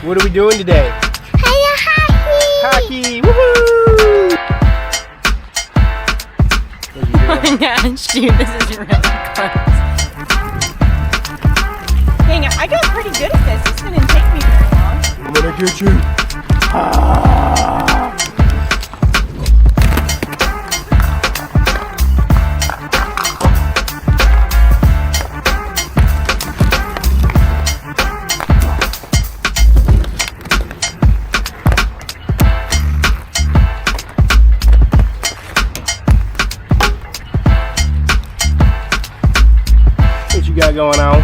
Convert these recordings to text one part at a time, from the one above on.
What are we doing today? Hockey! Woohoo! Oh my gosh, dude, this is really close. Dang it, I got pretty good at this. This didn't take me very long. I'm gonna get you. What you got going on?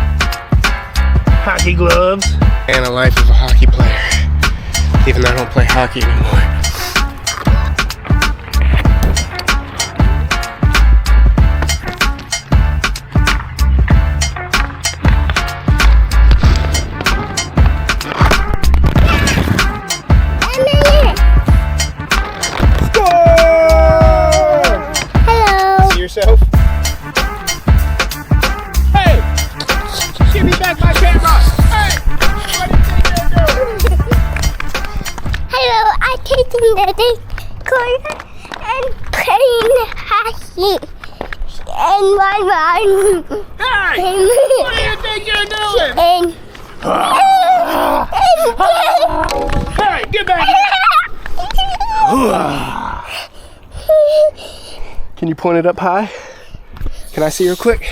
Hockey gloves. And a life of a hockey player. Even though I don't play hockey anymore. Score! Hello. See yourself? Hey! Give me back my camera! Hey! What do you think you're doing? Hello, I'm taking the corner and playing hockey. And run. Hey! What do you think you're doing? And Hey, get back here! Can you point it up high? Can I see her quick?